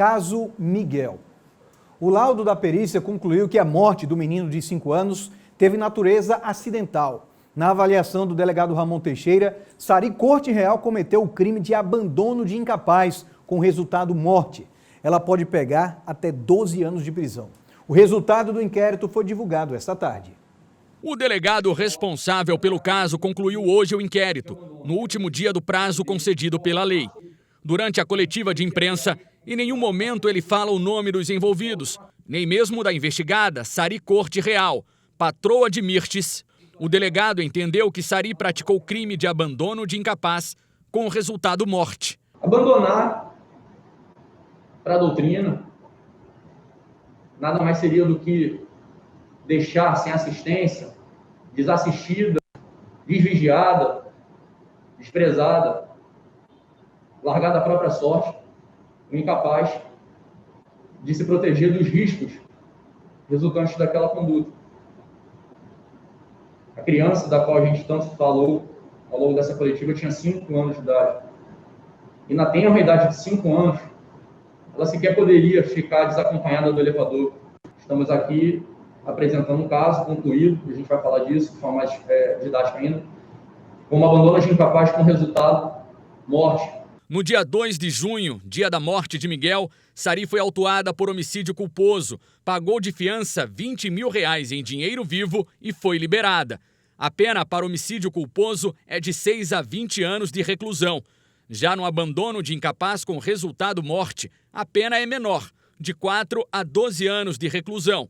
Caso Miguel. O laudo da perícia concluiu que a morte do menino de 5 anos teve natureza acidental. Na avaliação do delegado Ramon Teixeira, Sari Corte Real cometeu o crime de abandono de incapaz, com resultado morte. Ela pode pegar até 12 anos de prisão. O resultado do inquérito foi divulgado esta tarde. O delegado responsável pelo caso concluiu hoje o inquérito, no último dia do prazo concedido pela lei. Durante a coletiva de imprensa, em nenhum momento ele fala o nome dos envolvidos, nem mesmo da investigada, Sari Corte Real, patroa de Mirtes. O delegado entendeu que Sari praticou crime de abandono de incapaz, com resultado morte. Abandonar para a doutrina nada mais seria do que deixar sem assistência, desassistida, desvigiada, desprezada, largada à própria sorte, o incapaz de se proteger dos riscos resultantes daquela conduta. A criança da qual a gente tanto falou ao longo dessa coletiva tinha 5 anos de idade. E na tenra idade de 5 anos, ela sequer poderia ficar desacompanhada do elevador. Estamos aqui apresentando um caso concluído, a gente vai falar disso de forma mais didática ainda, como abandono de incapaz com resultado morte. No dia 2 de junho, dia da morte de Miguel, Sari foi autuada por homicídio culposo, pagou de fiança R$20 mil em dinheiro vivo e foi liberada. A pena para homicídio culposo é de 6 a 20 anos de reclusão. Já no abandono de incapaz com resultado morte, a pena é menor, de 4 a 12 anos de reclusão.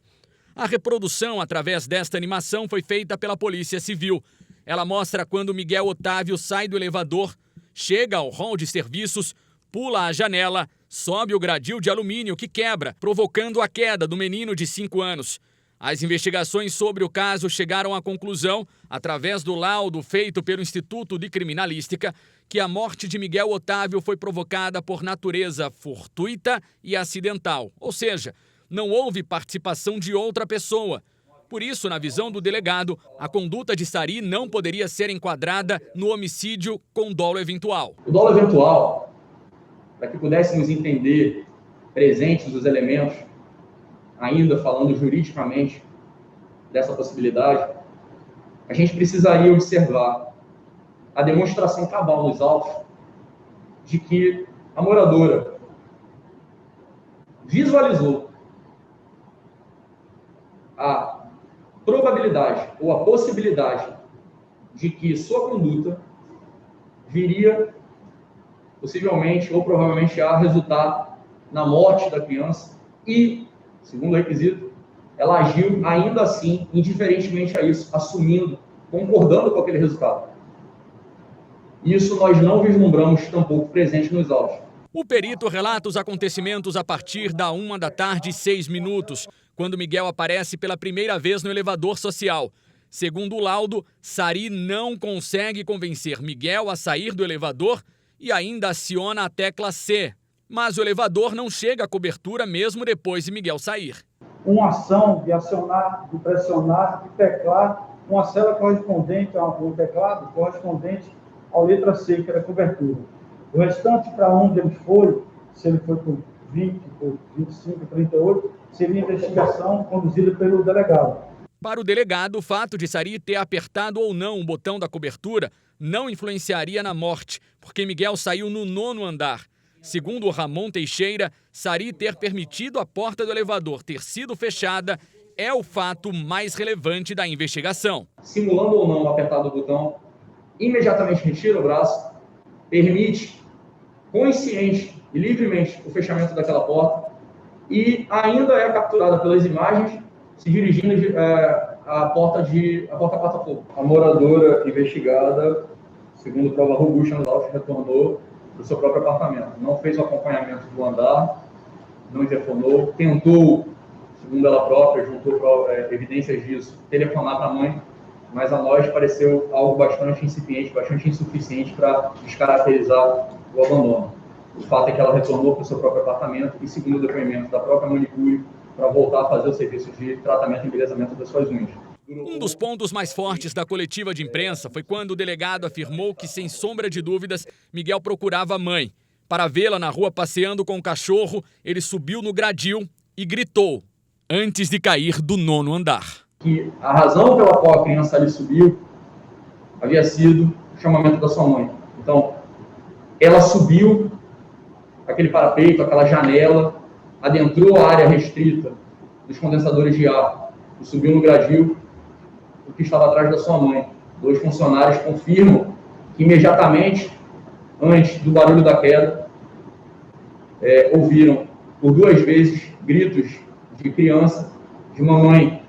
A reprodução através desta animação foi feita pela Polícia Civil. Ela mostra quando Miguel Otávio sai do elevador, chega ao hall de serviços, pula a janela, sobe o gradil de alumínio que quebra, provocando a queda do menino de 5 anos. As investigações sobre o caso chegaram à conclusão, através do laudo feito pelo Instituto de Criminalística, que a morte de Miguel Otávio foi provocada por natureza fortuita e acidental, ou seja, não houve participação de outra pessoa. Por isso, na visão do delegado, a conduta de Sari não poderia ser enquadrada no homicídio com dolo eventual. O dolo eventual, para que pudéssemos entender presentes os elementos, ainda falando juridicamente dessa possibilidade, a gente precisaria observar a demonstração cabal nos autos de que a moradora visualizou a probabilidade ou a possibilidade de que sua conduta viria possivelmente ou provavelmente a resultar na morte da criança e, segundo o requisito, ela agiu ainda assim, indiferentemente a isso, assumindo, concordando com aquele resultado. Isso nós não vislumbramos tampouco presente nos autos. O perito relata os acontecimentos a partir da 1h06, quando Miguel aparece pela primeira vez no elevador social. Segundo o laudo, Sari não consegue convencer Miguel a sair do elevador e ainda aciona a tecla C. Mas o elevador não chega à cobertura mesmo depois de Miguel sair. Uma ação de acionar, de pressionar, de teclar uma célula correspondente a um teclado correspondente à letra C, que era a cobertura. O restante, para onde ele foi, se ele foi por 20, por 25, 38, seria investigação conduzida pelo delegado. Para o delegado, o fato de Sari ter apertado ou não o botão da cobertura não influenciaria na morte, porque Miguel saiu no 9º andar. Segundo o Ramon Teixeira, Sari ter permitido a porta do elevador ter sido fechada é o fato mais relevante da investigação. Simulando ou não apertar o botão, imediatamente retira o braço, permite consciente e livremente o fechamento daquela porta e ainda é capturada pelas imagens se dirigindo à porta porta-fogo. A moradora investigada, segundo prova robusta nos autos, retornou do seu próprio apartamento. Não fez o acompanhamento do andar, não interfonou, tentou, segundo ela própria, juntou evidências disso, telefonar para a mãe, mas a nós pareceu algo bastante incipiente, bastante insuficiente para descaracterizar o abandono. O fato é que ela retornou para o seu próprio apartamento e, segundo o depoimento da própria manicure, para voltar a fazer o serviço de tratamento e embelezamento das suas unhas. Um dos pontos mais fortes da coletiva de imprensa foi quando o delegado afirmou que, sem sombra de dúvidas, Miguel procurava a mãe. Para vê-la na rua passeando com o cachorro, ele subiu no gradil e gritou, antes de cair do 9º andar. Que a razão pela qual a criança ali subiu havia sido o chamamento da sua mãe. Então, ela subiu aquele parapeito, aquela janela, adentrou a área restrita dos condensadores de ar e subiu no gradil, o que estava atrás da sua mãe. 2 funcionários confirmam que imediatamente, antes do barulho da queda, ouviram por 2 vezes gritos de criança, de mamãe,